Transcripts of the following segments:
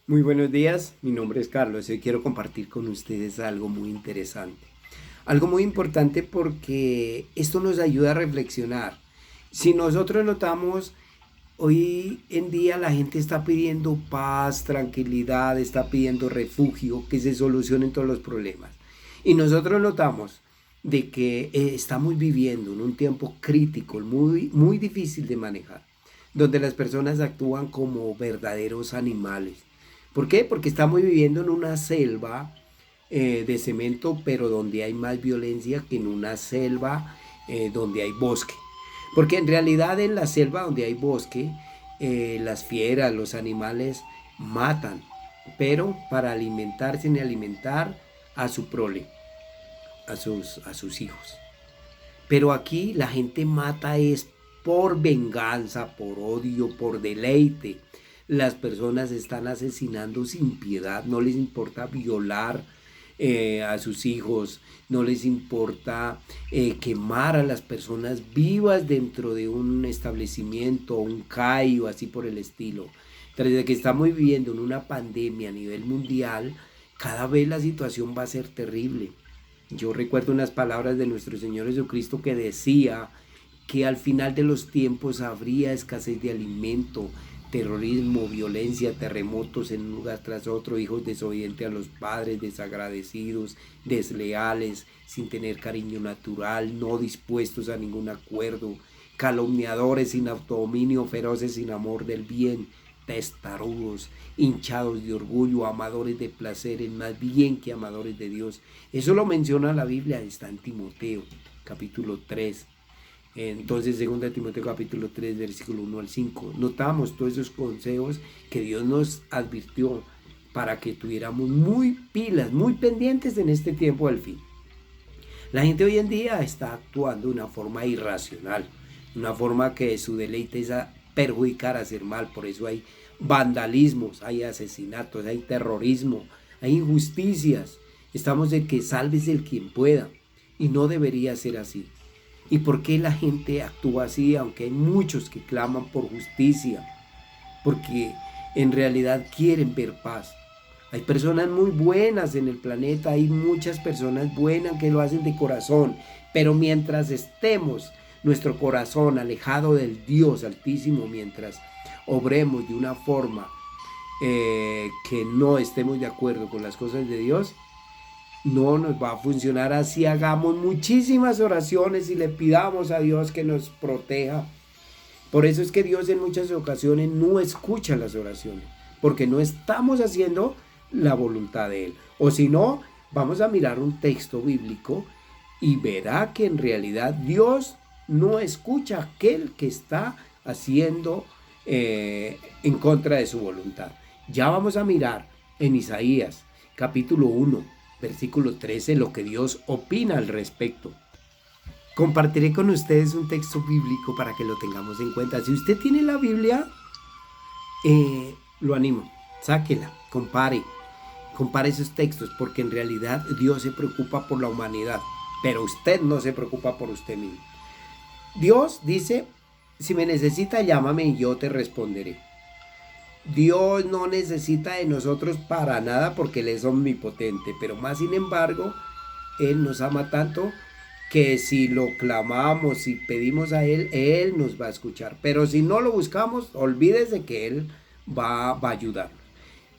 Muy buenos días, mi nombre es Carlos y hoy quiero compartir con ustedes algo muy interesante. Algo muy importante porque esto nos ayuda a reflexionar. Si nosotros notamos, hoy en día la gente está pidiendo paz, tranquilidad, está pidiendo refugio, que se solucionen todos los problemas. Y nosotros notamos de que estamos viviendo en un tiempo crítico, muy difícil de manejar, donde las personas actúan como verdaderos animales. ¿Por qué? Porque estamos viviendo en una selva de cemento, pero donde hay más violencia que en una selva donde hay bosque. Porque en realidad en la selva donde hay bosque, las fieras, los animales matan, pero para alimentarse y alimentar a su prole, a sus hijos. Pero aquí la gente mata es por venganza, por odio, por deleite. Las personas están asesinando sin piedad, no les importa violar a sus hijos, no les importa quemar a las personas vivas dentro de un establecimiento, un CAI o así por el estilo. Desde que estamos viviendo en una pandemia a nivel mundial, cada vez la situación va a ser terrible. Yo recuerdo unas palabras de nuestro Señor Jesucristo que decía que al final de los tiempos habría escasez de alimento, terrorismo, violencia, terremotos en un lugar tras otro, hijos desobedientes a los padres, desagradecidos, desleales, sin tener cariño natural, no dispuestos a ningún acuerdo, calumniadores sin autodominio, feroces sin amor del bien, testarudos, hinchados de orgullo, amadores de placeres más bien que amadores de Dios. Eso lo menciona la Biblia, está en Timoteo, capítulo 3. Entonces, 2 Timoteo capítulo 3, versículo 1 al 5. Notamos todos esos consejos que Dios nos advirtió para que tuviéramos muy pilas, muy pendientes en este tiempo del fin. La gente hoy en día está actuando de una forma irracional, una forma que su deleite es a perjudicar, a hacer mal. Por eso hay vandalismos, hay asesinatos, hay terrorismo, hay injusticias. Estamos de que salves el quien pueda y no debería ser así. ¿Y por qué la gente actúa así? Aunque hay muchos que claman por justicia, porque en realidad quieren ver paz. Hay personas muy buenas en el planeta, hay muchas personas buenas que lo hacen de corazón, pero mientras estemos nuestro corazón alejado del Dios Altísimo, mientras obremos de una forma que no estemos de acuerdo con las cosas de Dios, no nos va a funcionar así. Hagamos muchísimas oraciones y le pidamos a Dios que nos proteja. Por eso es que Dios en muchas ocasiones no escucha las oraciones, porque no estamos haciendo la voluntad de Él. O si no, vamos a mirar un texto bíblico y verá que en realidad Dios no escucha a aquel que está haciendo en contra de su voluntad. Ya vamos a mirar en Isaías capítulo 1, versículo 13, lo que Dios opina al respecto. Compartiré con ustedes un texto bíblico para que lo tengamos en cuenta. Si usted tiene la Biblia, lo animo, sáquela, compare esos textos, porque en realidad Dios se preocupa por la humanidad, pero usted no se preocupa por usted mismo. Dios dice, si me necesita, llámame y yo te responderé. Dios no necesita de nosotros para nada porque Él es omnipotente, pero más sin embargo, Él nos ama tanto que si lo clamamos y pedimos a Él nos va a escuchar. Pero si no lo buscamos, olvídese que Él va a ayudarnos.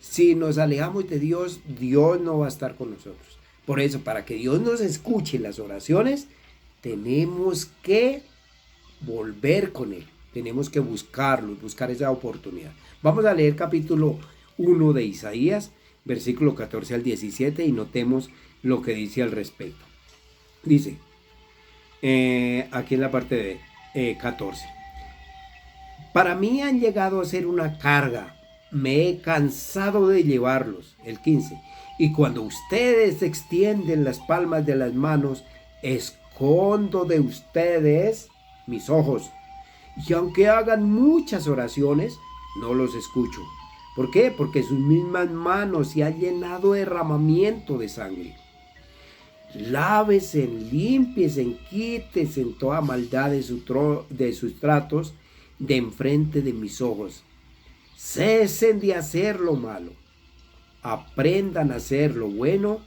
Si nos alejamos de Dios, Dios no va a estar con nosotros. Por eso, para que Dios nos escuche las oraciones, tenemos que volver con Él. Tenemos que buscarlo, buscar esa oportunidad. Vamos a leer capítulo 1 de Isaías, versículo 14 al 17 y notemos lo que dice al respecto. Dice, aquí en la parte de 14. Para mí han llegado a ser una carga, me he cansado de llevarlos. El 15. Y cuando ustedes extienden las palmas de las manos, escondo de ustedes mis ojos. Y aunque hagan muchas oraciones, no los escucho. ¿Por qué? Porque sus mismas manos se han llenado de derramamiento de sangre. Lávese, límpiese, quítese en toda maldad de sus tratos de enfrente de mis ojos. Cesen de hacer lo malo. aprendan a hacer lo bueno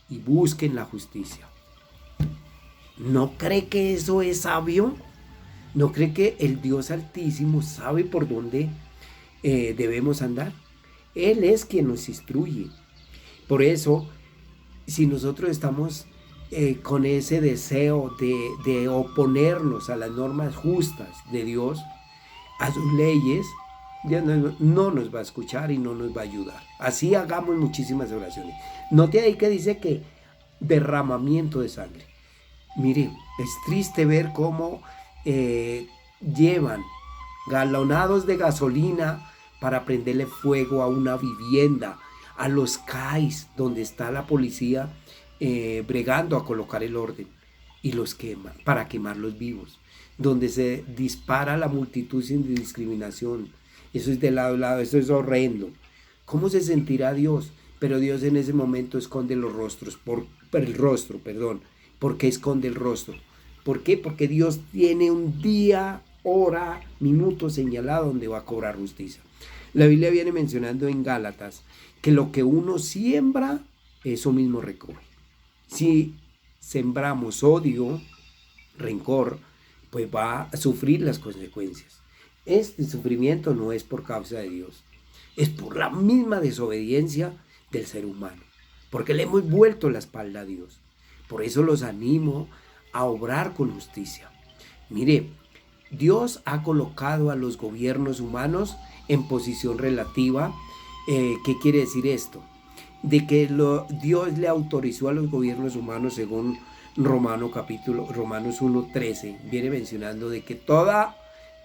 y busquen la justicia. ¿No cree que eso es sabio? ¿No cree que el Dios Altísimo sabe por dónde debemos andar? Él es quien nos instruye. Por eso, si nosotros estamos con ese deseo de oponernos a las normas justas de Dios, a sus leyes, Dios no nos va a escuchar y no nos va a ayudar. Así hagamos muchísimas oraciones. Note ahí que dice que derramamiento de sangre. Mire, es triste ver cómo llevan galonados de gasolina para prenderle fuego a una vivienda, a los CAIs, donde está la policía bregando a colocar el orden, y los queman para quemarlos vivos, donde se dispara la multitud sin discriminación. Eso es de lado a lado, eso es horrendo. ¿Cómo se sentirá Dios? Pero Dios en ese momento esconde los rostros, el rostro, perdón. ¿Por qué esconde el rostro? ¿Por qué? Porque Dios tiene un día, hora, minuto señalado donde va a cobrar justicia. La Biblia viene mencionando en Gálatas que lo que uno siembra, eso mismo recoge. Si sembramos odio, rencor, pues va a sufrir las consecuencias. Este sufrimiento no es por causa de Dios, es por la misma desobediencia del ser humano, porque le hemos vuelto la espalda a Dios. Por eso los animo a obrar con justicia. Mire, Dios ha colocado a los gobiernos humanos en posición relativa. ¿Qué quiere decir esto? De que Dios le autorizó a los gobiernos humanos, según Romanos 1:13, viene mencionando de que toda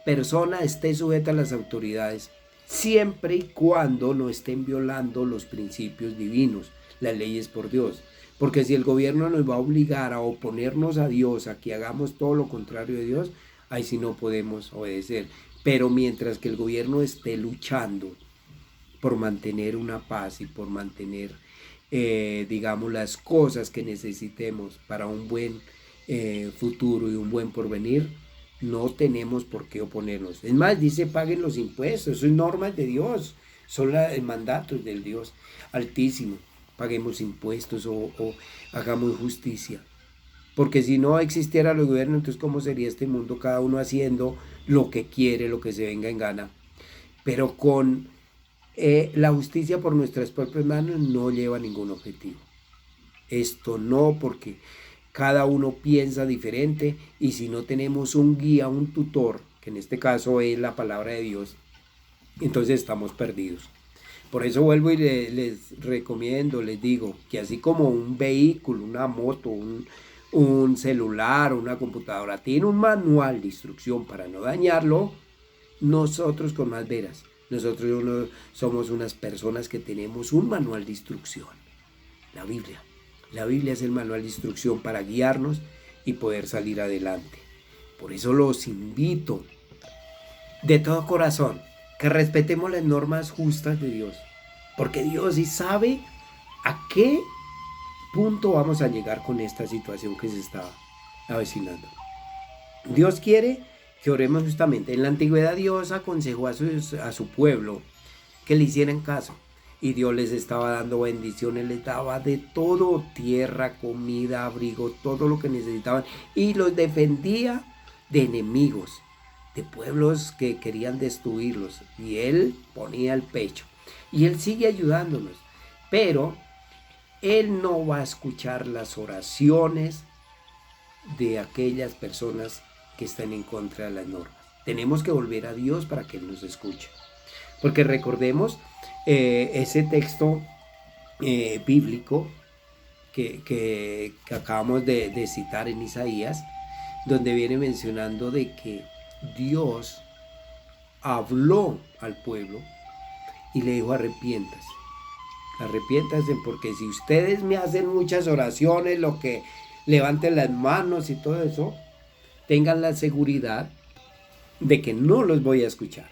persona esté sujeta a las autoridades, siempre y cuando no estén violando los principios divinos, las leyes por Dios. Porque si el gobierno nos va a obligar a oponernos a Dios, a que hagamos todo lo contrario de Dios, ahí sí no podemos obedecer. Pero mientras que el gobierno esté luchando por mantener una paz y por mantener, digamos, las cosas que necesitemos para un buen futuro y un buen porvenir, no tenemos por qué oponernos. Es más, dice, paguen los impuestos, son normas de Dios, son mandatos del Dios Altísimo. Paguemos impuestos o hagamos justicia. Porque si no existiera el gobierno, entonces ¿cómo sería este mundo? Cada uno haciendo lo que quiere, lo que se venga en gana. Pero con la justicia por nuestras propias manos no lleva a ningún objetivo. Esto no, porque cada uno piensa diferente, y si no tenemos un guía, un tutor, que en este caso es la palabra de Dios, entonces estamos perdidos. Por eso vuelvo y les recomiendo, les digo, que así como un vehículo, una moto, un celular, una computadora, tiene un manual de instrucción para no dañarlo, nosotros con más veras, nosotros somos unas personas que tenemos un manual de instrucción, la Biblia. La Biblia es el manual de instrucción para guiarnos y poder salir adelante. Por eso los invito de todo corazón que respetemos las normas justas de Dios, porque Dios sí sabe a qué punto vamos a llegar con esta situación que se está avecinando. Dios quiere que oremos justamente. En la antigüedad Dios aconsejó a su pueblo que le hicieran caso, y Dios les estaba dando bendiciones, les daba de todo: tierra, comida, abrigo, todo lo que necesitaban, y los defendía de enemigos, de pueblos que querían destruirlos, y Él ponía el pecho, y Él sigue ayudándonos, pero Él no va a escuchar las oraciones de aquellas personas que están en contra de las normas. Tenemos que volver a Dios para que Él nos escuche, porque recordemos ese texto bíblico que acabamos de citar en Isaías, donde viene mencionando de que Dios habló al pueblo y le dijo: arrepiéntase, porque si ustedes me hacen muchas oraciones, lo que levanten las manos y todo eso, tengan la seguridad de que no los voy a escuchar.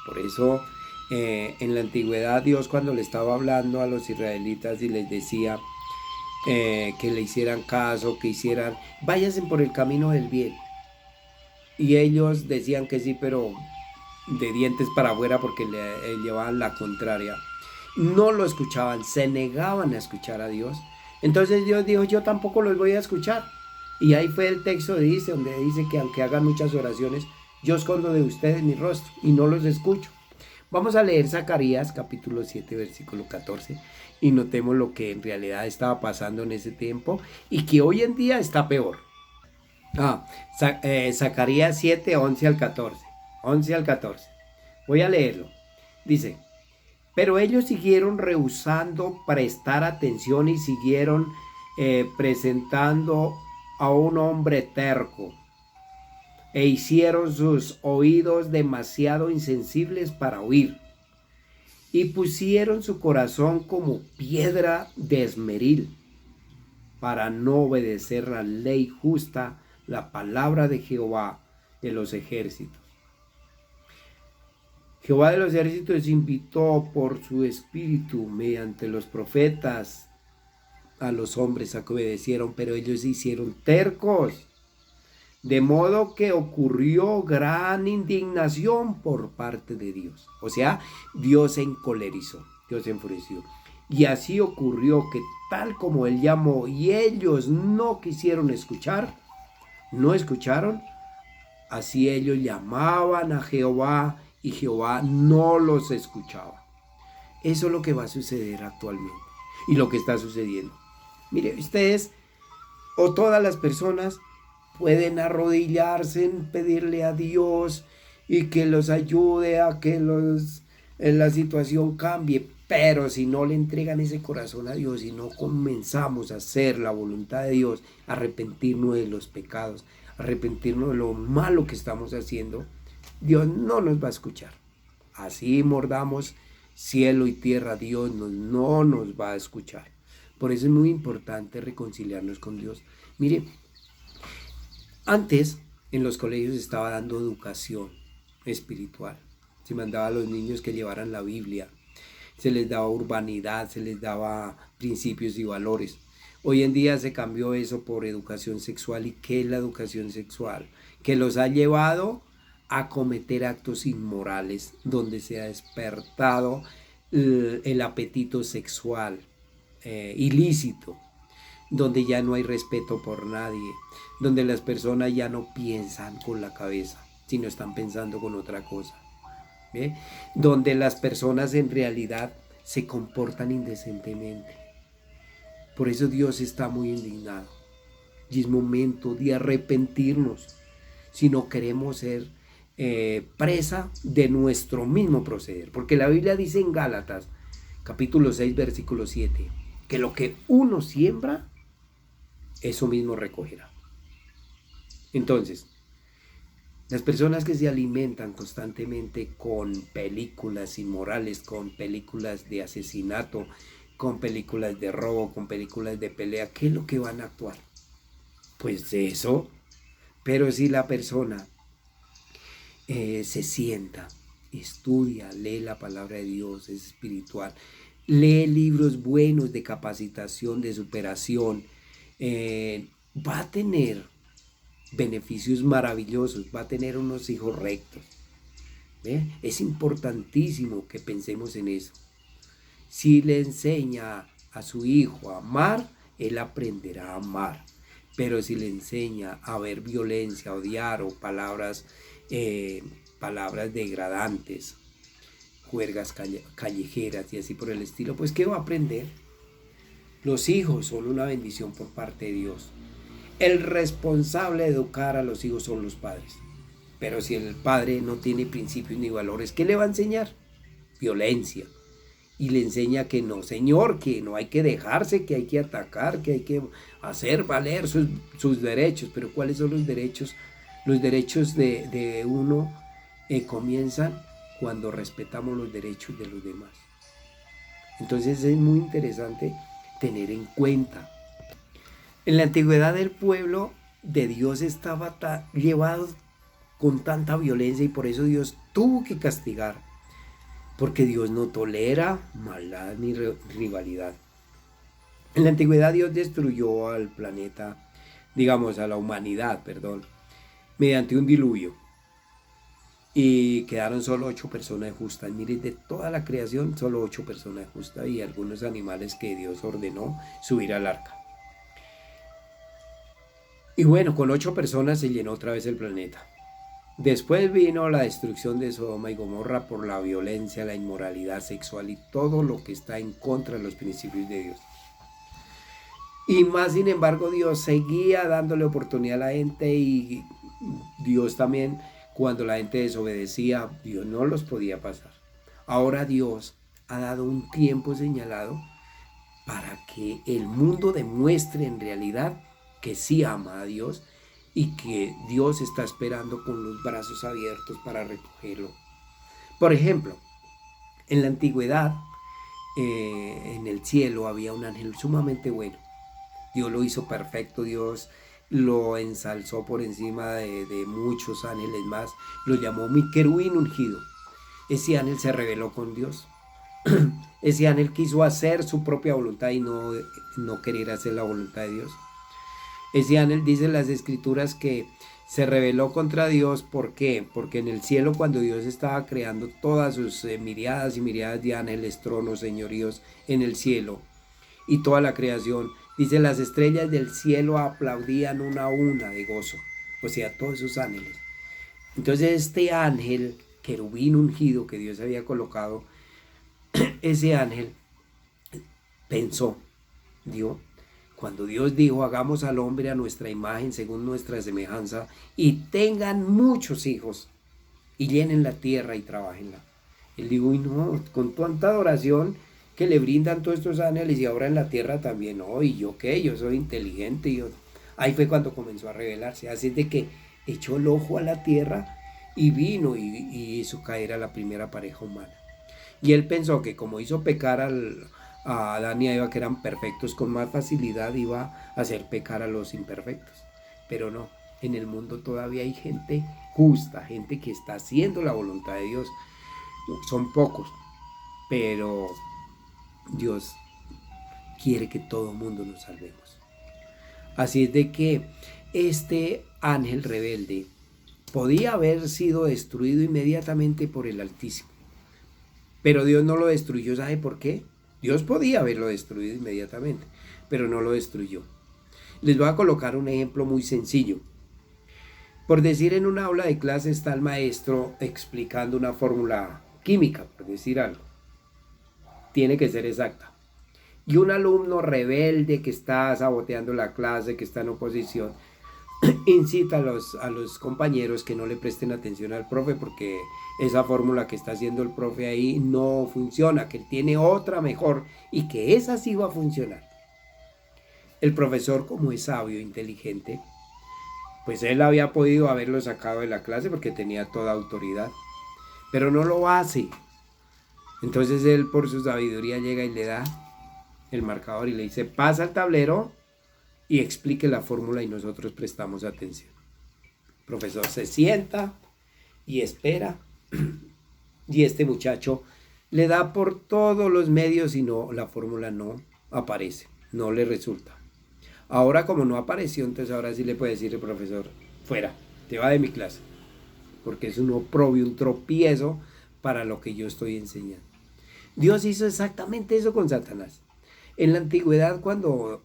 Por eso en la antigüedad Dios, cuando le estaba hablando a los israelitas y les decía que le hicieran caso, que hicieran, váyanse por el camino del bien, y ellos decían que sí, pero de dientes para afuera, porque le llevaban la contraria. no lo escuchaban, se negaban a escuchar a Dios. Entonces Dios dijo, yo tampoco los voy a escuchar. Y ahí fue el texto donde dice que aunque hagan muchas oraciones, yo escondo de ustedes mi rostro y no los escucho. Vamos a leer Zacarías capítulo 7 versículo 14 y notemos lo que en realidad estaba pasando en ese tiempo y que hoy en día está peor. Zacarías 7, 11 al 14. 11 al 14. Voy a leerlo. Dice, pero ellos siguieron rehusando prestar atención y siguieron presentando a un hombre terco e hicieron sus oídos demasiado insensibles para oír y pusieron su corazón como piedra de esmeril para no obedecer la ley justa, la palabra de Jehová de los ejércitos. Jehová de los ejércitos invitó por su espíritu mediante los profetas a los hombres a que obedecieron, pero ellos se hicieron tercos, de modo que ocurrió gran indignación por parte de Dios. O sea, Dios se encolerizó, Dios se enfureció. Y así ocurrió que tal como él llamó y ellos no quisieron escuchar, no escucharon, así ellos llamaban a Jehová y Jehová no los escuchaba. Eso es lo que va a suceder actualmente y lo que está sucediendo. Mire, ustedes o todas las personas pueden arrodillarse en pedirle a Dios y que los ayude a que la situación cambie, pero si no le entregan ese corazón a Dios y no comenzamos a hacer la voluntad de Dios, arrepentirnos de los pecados, arrepentirnos de lo malo que estamos haciendo, Dios no nos va a escuchar. Así mordamos cielo y tierra, Dios no nos va a escuchar. Por eso es muy importante reconciliarnos con Dios. Mire, antes en los colegios se estaba dando educación espiritual. Se mandaba a los niños que llevaran la Biblia. Se les daba urbanidad, se les daba principios y valores. Hoy en día se cambió eso por educación sexual. ¿Y qué es la educación sexual? Que los ha llevado a cometer actos inmorales, donde se ha despertado el apetito sexual ilícito, donde ya no hay respeto por nadie, donde las personas ya no piensan con la cabeza, sino están pensando con otra cosa, ¿ve? Donde las personas en realidad se comportan indecentemente. Por eso Dios está muy indignado. Y es momento de arrepentirnos si no queremos ser presa de nuestro mismo proceder. Porque la Biblia dice en Gálatas, capítulo 6, versículo 7, que lo que uno siembra, eso mismo recogerá. Entonces, las personas que se alimentan constantemente con películas inmorales, con películas de asesinato, con películas de robo, con películas de pelea, ¿qué es lo que van a actuar? Pues eso. Pero si la persona se sienta, estudia, lee la palabra de Dios, es espiritual, lee libros buenos de capacitación, de superación, va a tener beneficios maravillosos, va a tener unos hijos rectos. ¿Ve? Es importantísimo que pensemos en eso. Si le enseña a su hijo a amar, él aprenderá a amar. Pero si le enseña a ver violencia, a odiar o palabras degradantes, juergas callejeras y así por el estilo, pues ¿qué va a aprender? Los hijos son una bendición por parte de Dios. El responsable de educar a los hijos son los padres. Pero si el padre no tiene principios ni valores, ¿qué le va a enseñar? Violencia. Y le enseña que no, señor, que no hay que dejarse, que hay que atacar, que hay que hacer valer sus derechos. Pero ¿cuáles son los derechos? Los derechos de uno comienzan cuando respetamos los derechos de los demás. Entonces es muy interesante tener en cuenta. En la antigüedad el pueblo de Dios estaba llevado con tanta violencia y por eso Dios tuvo que castigar. Porque Dios no tolera maldad ni rivalidad. En la antigüedad Dios destruyó al planeta, digamos a la humanidad, mediante un diluvio. y quedaron solo 8 personas justas. Miren, de toda la creación, solo 8 personas justas y algunos animales que Dios ordenó subir al arca. Y bueno, con 8 personas se llenó otra vez el planeta. Después vino la destrucción de Sodoma y Gomorra por la violencia, la inmoralidad sexual y todo lo que está en contra de los principios de Dios. Y más sin embargo, Dios seguía dándole oportunidad a la gente y Dios también, cuando la gente desobedecía, Dios no los podía pasar. Ahora Dios ha dado un tiempo señalado para que el mundo demuestre en realidad que sí ama a Dios y que Dios está esperando con los brazos abiertos para recogerlo. Por ejemplo, en la antigüedad, en el cielo había un ángel sumamente bueno. Dios lo hizo perfecto, Dios lo ensalzó por encima de muchos ángeles más, lo llamó mi querubín ungido. Ese ángel se rebeló con Dios. Ese ángel quiso hacer su propia voluntad y no querer hacer la voluntad de Dios. Ese ángel, dice las escrituras, que se rebeló contra Dios. ¿Por qué? Porque en el cielo, cuando Dios estaba creando todas sus miriadas y miriadas de ángeles, tronos, señoríos en el cielo y toda la creación, dice, las estrellas del cielo aplaudían una a una de gozo. O sea, todos esos ángeles. Entonces este ángel, querubín ungido que Dios había colocado, ese ángel pensó, cuando Dios dijo, hagamos al hombre a nuestra imagen, según nuestra semejanza, y tengan muchos hijos, y llenen la tierra y trabajenla. Él dijo, y no, con tanta adoración que le brindan todos estos ángeles, y ahora en la tierra también, no, y yo qué, yo soy inteligente, ahí fue cuando comenzó a rebelarse, así de que echó el ojo a la tierra, y vino y hizo caer a la primera pareja humana. Y él pensó que como hizo pecar a Adán y a Eva, que eran perfectos, con más facilidad iba a hacer pecar a los imperfectos. Pero no, en el mundo todavía hay gente justa, gente que está haciendo la voluntad de Dios. Son pocos, pero Dios quiere que todo el mundo nos salvemos. Así es de que este ángel rebelde podía haber sido destruido inmediatamente por el Altísimo. Pero Dios no lo destruyó, ¿sabe por qué? Dios podía haberlo destruido inmediatamente, pero no lo destruyó. Les voy a colocar un ejemplo muy sencillo. Por decir, en una aula de clase está el maestro explicando una fórmula química, por decir algo. Tiene que ser exacta. Y un alumno rebelde que está saboteando la clase, que está en oposición, incita a los compañeros que no le presten atención al profe porque esa fórmula que está haciendo el profe ahí no funciona, que él tiene otra mejor y que esa sí va a funcionar. El profesor, como es sabio, inteligente, pues él había podido haberlo sacado de la clase porque tenía toda autoridad, pero no lo hace. Entonces él, por su sabiduría, llega y le da el marcador y le dice, pasa al tablero y explique la fórmula, y nosotros prestamos atención. El profesor se sienta y espera, y este muchacho le da por todos los medios y no, la fórmula no aparece, no le resulta. Ahora, como no apareció, entonces ahora sí le puede decir el profesor, fuera, te va de mi clase, porque es un oprobio, un tropiezo para lo que yo estoy enseñando. Dios hizo exactamente eso con Satanás. En la antigüedad, cuando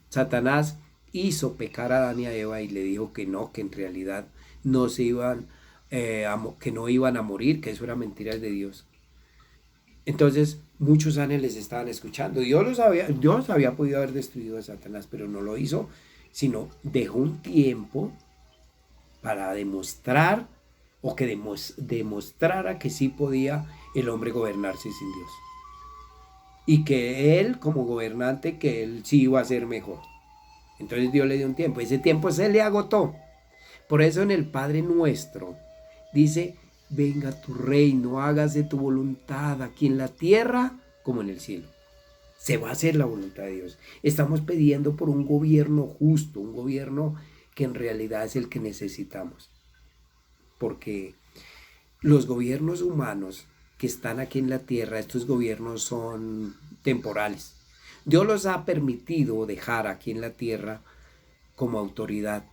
Satanás hizo pecar a Adán y a Eva y le dijo que no, que en realidad no se iban, que no iban a morir, que eso era mentiras de Dios. Entonces muchos ángeles estaban escuchando. Dios había podido haber destruido a Satanás, pero no lo hizo, sino dejó un tiempo para demostrar, o que demostrara que sí podía el hombre gobernarse sin Dios. Y que él, como gobernante, que él sí iba a ser mejor. Entonces Dios le dio un tiempo. Ese tiempo se le agotó. Por eso en el Padre Nuestro dice, venga tu reino, hágase tu voluntad aquí en la tierra como en el cielo. Se va a hacer la voluntad de Dios. Estamos pidiendo por un gobierno justo, un gobierno que en realidad es el que necesitamos. Porque los gobiernos humanos que están aquí en la tierra, estos gobiernos son temporales. Dios los ha permitido dejar aquí en la tierra como autoridad,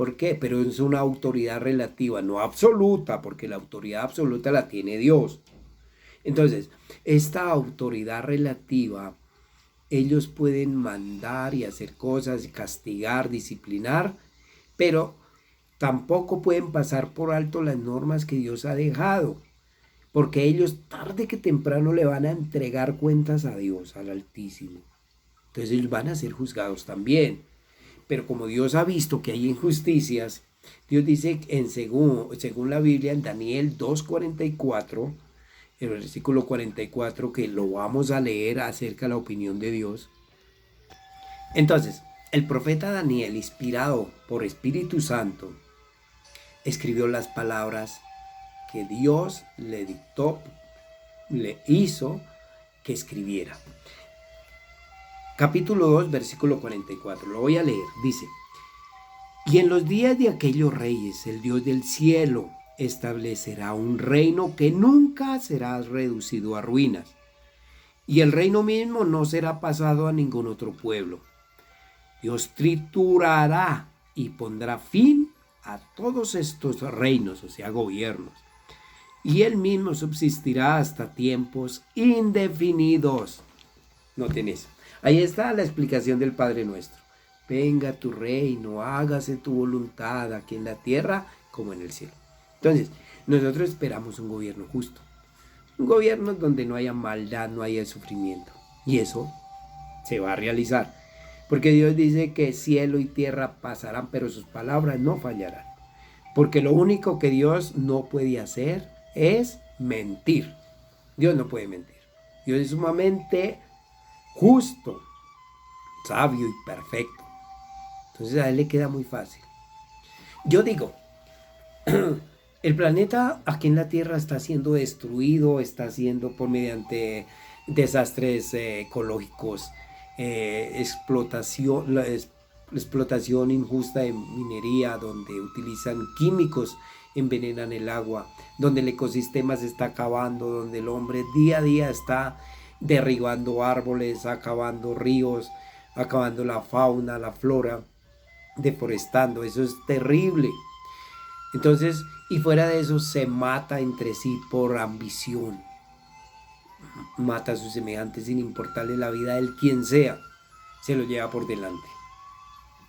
¿Por qué? Pero es una autoridad relativa, no absoluta, porque la autoridad absoluta la tiene Dios. Entonces, esta autoridad relativa, ellos pueden mandar y hacer cosas, castigar, disciplinar, pero tampoco pueden pasar por alto las normas que Dios ha dejado, porque ellos tarde que temprano le van a entregar cuentas a Dios, al Altísimo. Entonces ellos van a ser juzgados también. Pero como Dios ha visto que hay injusticias, Dios dice según la Biblia en Daniel 2:44, el versículo 44, que lo vamos a leer acerca de la opinión de Dios. Entonces, el profeta Daniel, inspirado por Espíritu Santo, escribió las palabras que Dios le dictó, le hizo que escribiera. Capítulo 2, versículo 44, lo voy a leer, dice: y en los días de aquellos reyes, el Dios del cielo establecerá un reino que nunca será reducido a ruinas, y el reino mismo no será pasado a ningún otro pueblo. Dios triturará y pondrá fin a todos estos reinos, o sea, gobiernos, y él mismo subsistirá hasta tiempos indefinidos. Noten eso. Ahí está la explicación del Padre Nuestro. Venga tu reino, hágase tu voluntad aquí en la tierra como en el cielo. Entonces, nosotros esperamos un gobierno justo. Un gobierno donde no haya maldad, no haya sufrimiento. Y eso se va a realizar. Porque Dios dice que cielo y tierra pasarán, pero sus palabras no fallarán. Porque lo único que Dios no puede hacer es mentir. Dios no puede mentir. Dios es sumamente justo, sabio y perfecto. Entonces a él le queda muy fácil. Yo digo, el planeta aquí en la Tierra está siendo destruido, está siendo por mediante desastres ecológicos, explotación, explotación injusta de minería, donde utilizan químicos, envenenan el agua, donde el ecosistema se está acabando, donde el hombre día a día está derribando árboles, acabando ríos, acabando la fauna, la flora, deforestando. Eso es terrible. Entonces, y fuera de eso, se mata entre sí por ambición. Mata a sus semejantes sin importarle la vida del quien sea. Se lo lleva por delante.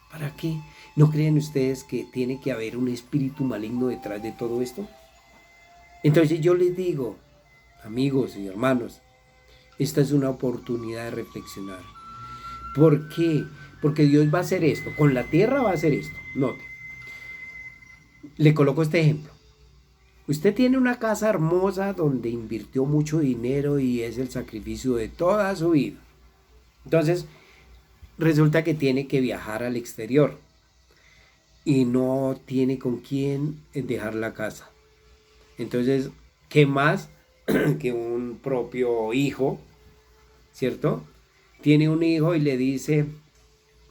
¿Para qué? ¿No creen ustedes que tiene que haber un espíritu maligno detrás de todo esto? Entonces yo les digo, amigos y hermanos, esta es una oportunidad de reflexionar. ¿Por qué? Porque Dios va a hacer esto. Con la tierra va a hacer esto. Note. Le coloco este ejemplo. Usted tiene una casa hermosa donde invirtió mucho dinero y es el sacrificio de toda su vida. Entonces, resulta que tiene que viajar al exterior y no tiene con quién dejar la casa. Entonces, ¿qué más que un propio hijo, cierto? Tiene un hijo y le dice: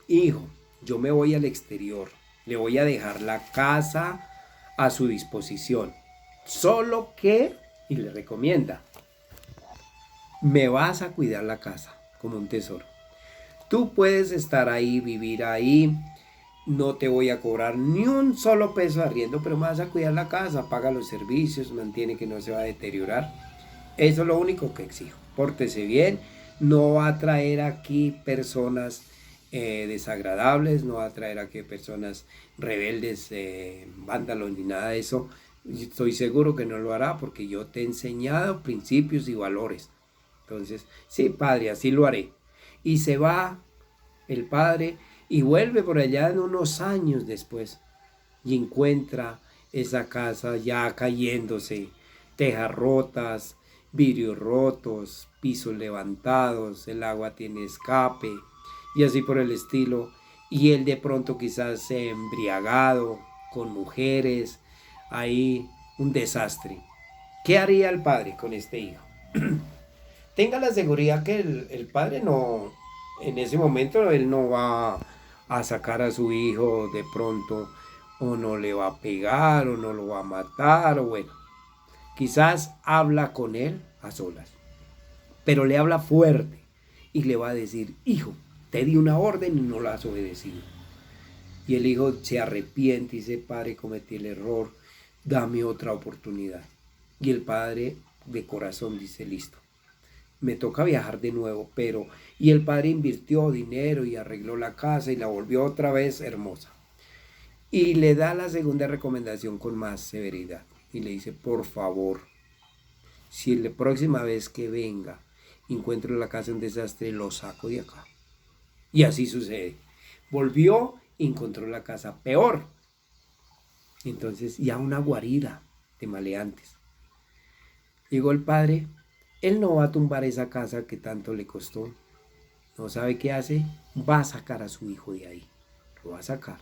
hijo, yo me voy al exterior, le voy a dejar la casa a su disposición, solo que, y le recomienda, me vas a cuidar la casa como un tesoro. Tú puedes estar ahí, vivir ahí, no te voy a cobrar ni un solo peso de arriendo, pero me vas a cuidar la casa, paga los servicios, mantiene que no se va a deteriorar. Eso es lo único que exijo. Pórtese bien, no va a traer aquí personas desagradables, no va a traer aquí personas rebeldes, vándalos ni nada de eso. Estoy seguro que no lo hará porque yo te he enseñado principios y valores. Entonces, sí, padre, así lo haré. Y se va el padre y vuelve por allá en unos años después y encuentra esa casa ya cayéndose, tejas rotas, vidrios rotos, pisos levantados, el agua tiene escape y así por el estilo. Y él de pronto quizás embriagado con mujeres, ahí un desastre. ¿Qué haría el padre con este hijo? Tenga la seguridad que el padre no, en ese momento él no va a sacar a su hijo de pronto, o no le va a pegar, o no lo va a matar, o bueno, quizás habla con él a solas, pero le habla fuerte y le va a decir: hijo, te di una orden y no la has obedecido. Y el hijo se arrepiente y dice, padre, cometí el error, dame otra oportunidad. Y el padre de corazón dice, listo, me toca viajar de nuevo, pero... Y el padre invirtió dinero y arregló la casa y la volvió otra vez hermosa. Y le da la segunda recomendación con más severidad. Y le dice, por favor, si la próxima vez que venga encuentro la casa en desastre, lo saco de acá. Y así sucede. Volvió y encontró la casa peor. Entonces ya una guarida de maleantes. Llegó el padre, él no va a tumbar esa casa que tanto le costó. No sabe qué hace, va a sacar a su hijo de ahí. Lo va a sacar.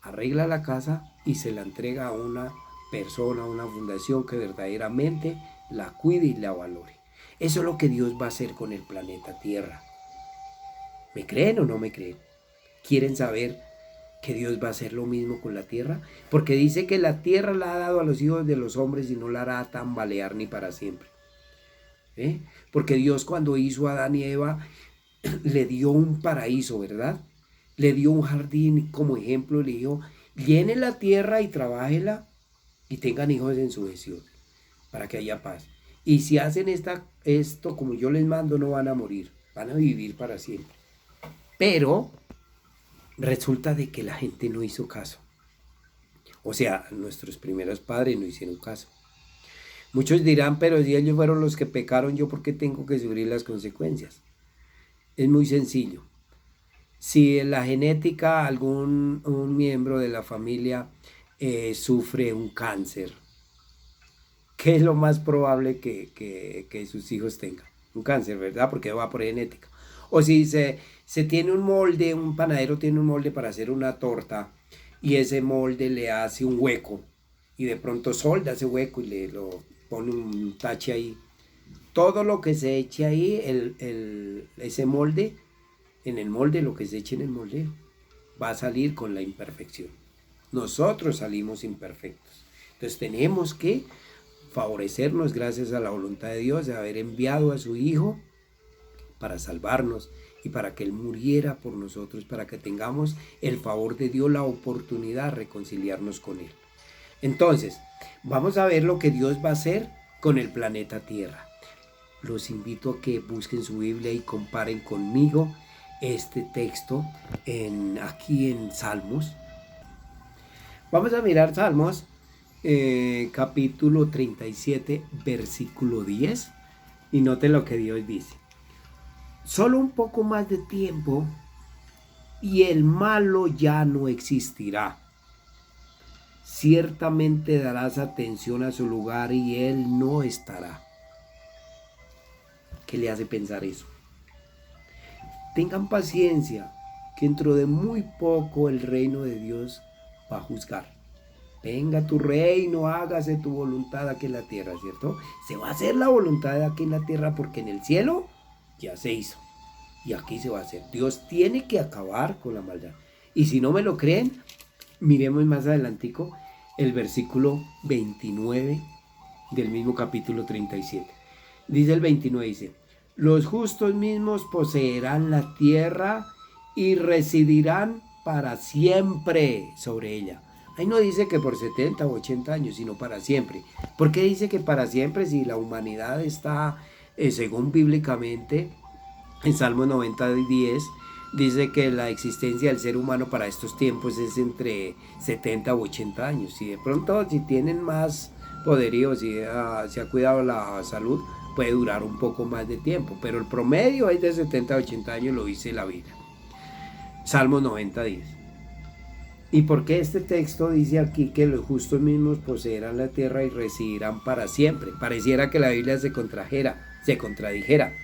Arregla la casa y se la entrega a una persona, a una fundación que verdaderamente la cuide y la valore. Eso es lo que Dios va a hacer con el planeta Tierra. ¿Me creen o no me creen? ¿Quieren saber que Dios va a hacer lo mismo con la tierra? Porque dice que la tierra la ha dado a los hijos de los hombres y no la hará tambalear ni para siempre. Porque Dios, cuando hizo a Adán y Eva, le dio un paraíso, ¿verdad? Le dio un jardín como ejemplo y le dijo, llenen la tierra y trabájela y tengan hijos en sucesión para que haya paz. Y si hacen esto como yo les mando, no van a morir, van a vivir para siempre. Pero resulta de que la gente no hizo caso. O sea, nuestros primeros padres no hicieron caso. Muchos dirán, pero si ellos fueron los que pecaron, ¿yo por qué tengo que sufrir las consecuencias? Es muy sencillo. Si en la genética un miembro de la familia sufre un cáncer, ¿qué es lo más probable que sus hijos tengan? Un cáncer, ¿verdad? Porque va por genética. O si se tiene un molde, un panadero tiene un molde para hacer una torta y ese molde le hace un hueco y de pronto solda ese hueco y le lo pone un tache ahí. Todo lo que se eche ahí, ese molde, en el molde, lo que se eche en el molde, va a salir con la imperfección. Nosotros salimos imperfectos. Entonces tenemos que favorecernos gracias a la voluntad de Dios de haber enviado a su Hijo para salvarnos y para que Él muriera por nosotros, para que tengamos el favor de Dios, la oportunidad de reconciliarnos con Él. Entonces, vamos a ver lo que Dios va a hacer con el planeta Tierra. Los invito a que busquen su Biblia y comparen conmigo este texto aquí en Salmos. Vamos a mirar Salmos, capítulo 37, versículo 10, y noten lo que Dios dice. Solo un poco más de tiempo y el malo ya no existirá. Ciertamente darás atención a su lugar y él no estará. ¿Qué le hace pensar eso? Tengan paciencia, que dentro de muy poco el reino de Dios va a juzgar. Venga tu reino, hágase tu voluntad aquí en la tierra, ¿cierto? Se va a hacer la voluntad aquí en la tierra porque en el cielo ya se hizo. Y aquí se va a hacer. Dios tiene que acabar con la maldad. Y si no me lo creen, miremos más adelantico el versículo 29 del mismo capítulo 37. Dice el 29, dice, los justos mismos poseerán la tierra y residirán para siempre sobre ella. Ahí no dice que por 70 o 80 años, sino para siempre. ¿Por qué dice que para siempre si la humanidad está, según bíblicamente, en Salmo 90 y 10, dice que la existencia del ser humano para estos tiempos es entre 70 u 80 años. Y de pronto, si tienen más poderío, si se ha cuidado la salud, puede durar un poco más de tiempo. Pero el promedio es de 70 a 80 años, lo dice la Biblia. Salmo 90, 10. ¿Y por qué este texto dice aquí que los justos mismos poseerán la tierra y residirán para siempre? Pareciera que la Biblia se contradijera,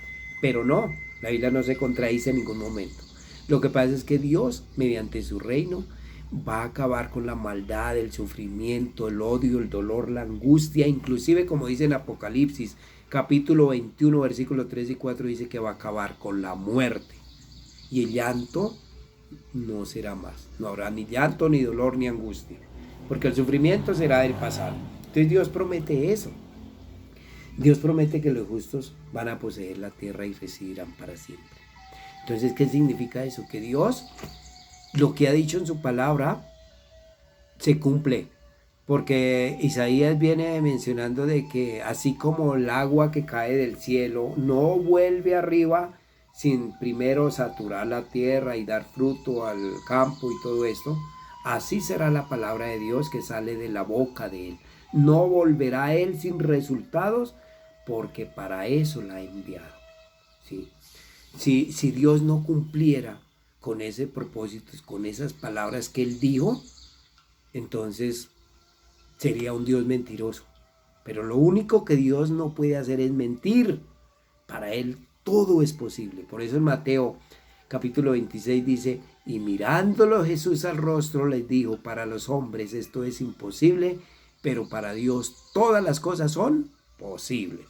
pero no, la Biblia no se contradice en ningún momento. Lo que pasa es que Dios, mediante su reino, va a acabar con la maldad, el sufrimiento, el odio, el dolor, la angustia, inclusive como dice en Apocalipsis, capítulo 21, versículos 3 y 4, dice que va a acabar con la muerte. Y el llanto no será más. No habrá ni llanto, ni dolor, ni angustia. Porque el sufrimiento será del pasado. Entonces Dios promete eso. Dios promete que los justos van a poseer la tierra y residirán para siempre. Entonces, ¿qué significa eso? Que Dios lo que ha dicho en su palabra se cumple. Porque Isaías viene mencionando de que así como el agua que cae del cielo no vuelve arriba sin primero saturar la tierra y dar fruto al campo y todo esto, así será la palabra de Dios que sale de la boca de él. No volverá a él sin resultados, porque para eso la ha enviado. ¿Sí? Si Dios no cumpliera con ese propósito, con esas palabras que él dijo, entonces sería un Dios mentiroso. Pero lo único que Dios no puede hacer es mentir. Para él todo es posible. Por eso en Mateo capítulo 26 dice, y mirándolo Jesús al rostro les dijo, para los hombres esto es imposible, pero para Dios todas las cosas son posibles.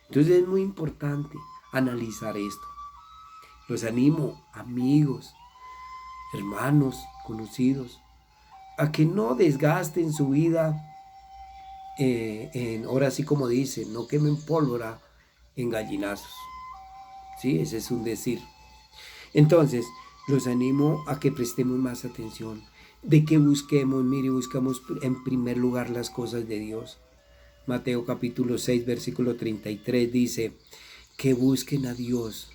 Entonces es muy importante analizar esto. Los animo, amigos, hermanos, conocidos, a que no desgasten su vida ahora sí como dicen, no quemen pólvora en gallinazos. ¿Sí? Ese es un decir. Entonces, los animo a que prestemos más atención, de que busquemos, mire, buscamos en primer lugar las cosas de Dios. Mateo capítulo 6, versículo 33 dice, que busquen a Dios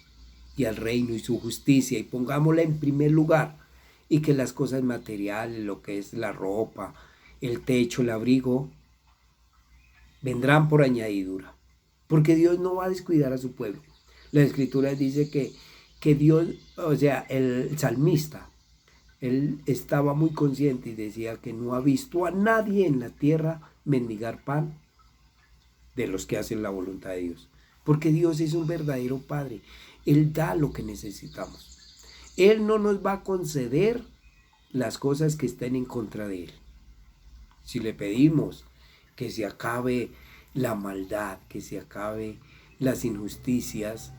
y al reino y su justicia y pongámosla en primer lugar, y que las cosas materiales, lo que es la ropa, el techo, el abrigo, vendrán por añadidura, porque Dios no va a descuidar a su pueblo. La escritura dice que Dios, o sea, el salmista, él estaba muy consciente y decía que no ha visto a nadie en la tierra mendigar pan de los que hacen la voluntad de Dios, porque Dios es un verdadero Padre. Él da lo que necesitamos. Él no nos va a conceder las cosas que estén en contra de Él. Si le pedimos que se acabe la maldad, que se acabe las injusticias,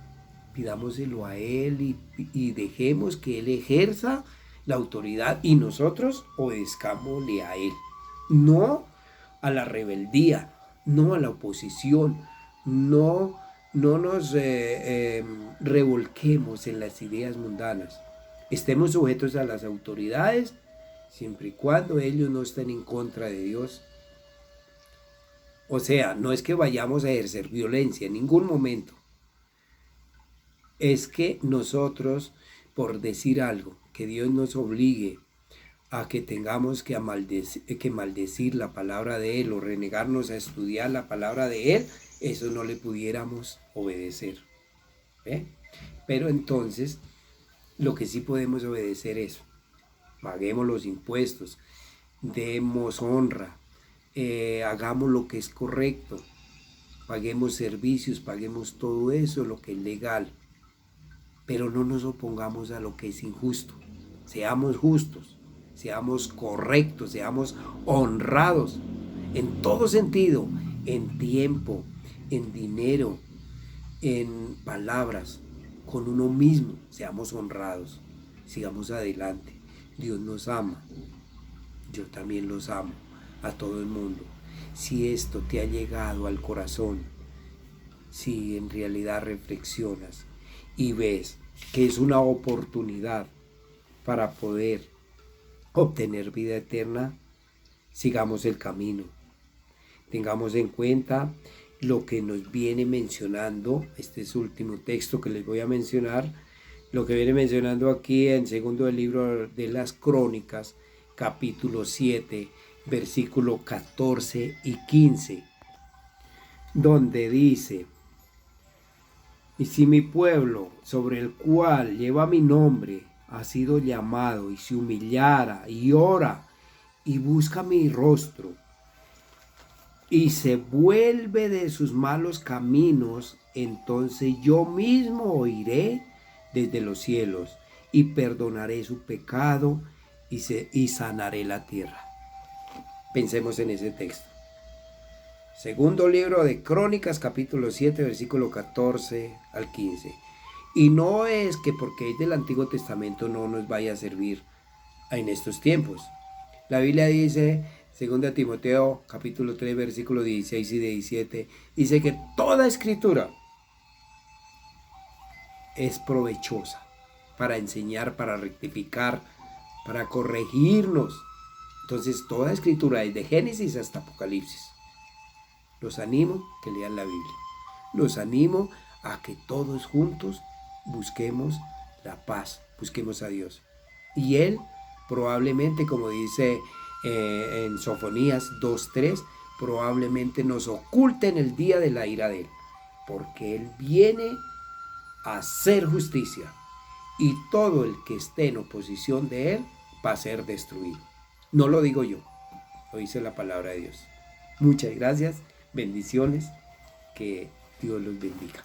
pidámoselo a Él y dejemos que Él ejerza la autoridad y nosotros obedezcámosle a Él. No a la rebeldía, no a la oposición, no nos revolquemos en las ideas mundanas. Estemos sujetos a las autoridades siempre y cuando ellos no estén en contra de Dios. O sea, no es que vayamos a ejercer violencia en ningún momento. Es que nosotros, por decir algo, que Dios nos obligue a que tengamos que maldecir la palabra de Él o renegarnos a estudiar la palabra de Él, eso no le pudiéramos obedecer. ¿Ve? Pero entonces, lo que sí podemos obedecer es, paguemos los impuestos, demos honra, hagamos lo que es correcto, paguemos servicios, paguemos todo eso, lo que es legal, pero no nos opongamos a lo que es injusto. Seamos justos, seamos correctos, seamos honrados en todo sentido, en tiempo, en dinero, en palabras, con uno mismo, seamos honrados, sigamos adelante. Dios nos ama, yo también los amo, a todo el mundo. Si esto te ha llegado al corazón, si en realidad reflexionas y ves que es una oportunidad para poder obtener vida eterna, sigamos el camino. Tengamos en cuenta lo que nos viene mencionando, este es el último texto que les voy a mencionar, lo que viene mencionando aquí en segundo del libro de las Crónicas, capítulo 7, versículo 14 y 15, donde dice, y si mi pueblo, sobre el cual lleva mi nombre, ha sido llamado y se humillara y ora y busca mi rostro y se vuelve de sus malos caminos, entonces yo mismo oiré desde los cielos y perdonaré su pecado y sanaré la tierra. Pensemos en ese texto. Segundo libro de Crónicas, capítulo 7, versículo 14 al 15. Y no es que porque es del Antiguo Testamento no nos vaya a servir en estos tiempos. La Biblia dice, 2 Timoteo, capítulo 3, versículo 16 y 17, dice que toda escritura es provechosa para enseñar, para rectificar, para corregirnos. Entonces, toda escritura, desde Génesis hasta Apocalipsis. Los animo a que lean la Biblia. Los animo a que todos juntos busquemos la paz, busquemos a Dios. Y Él probablemente, como dice en Sofonías 2:3, probablemente nos oculte en el día de la ira de Él, porque Él viene a hacer justicia y todo el que esté en oposición de Él va a ser destruido. No lo digo yo, lo dice la palabra de Dios. Muchas gracias, bendiciones, que Dios los bendiga.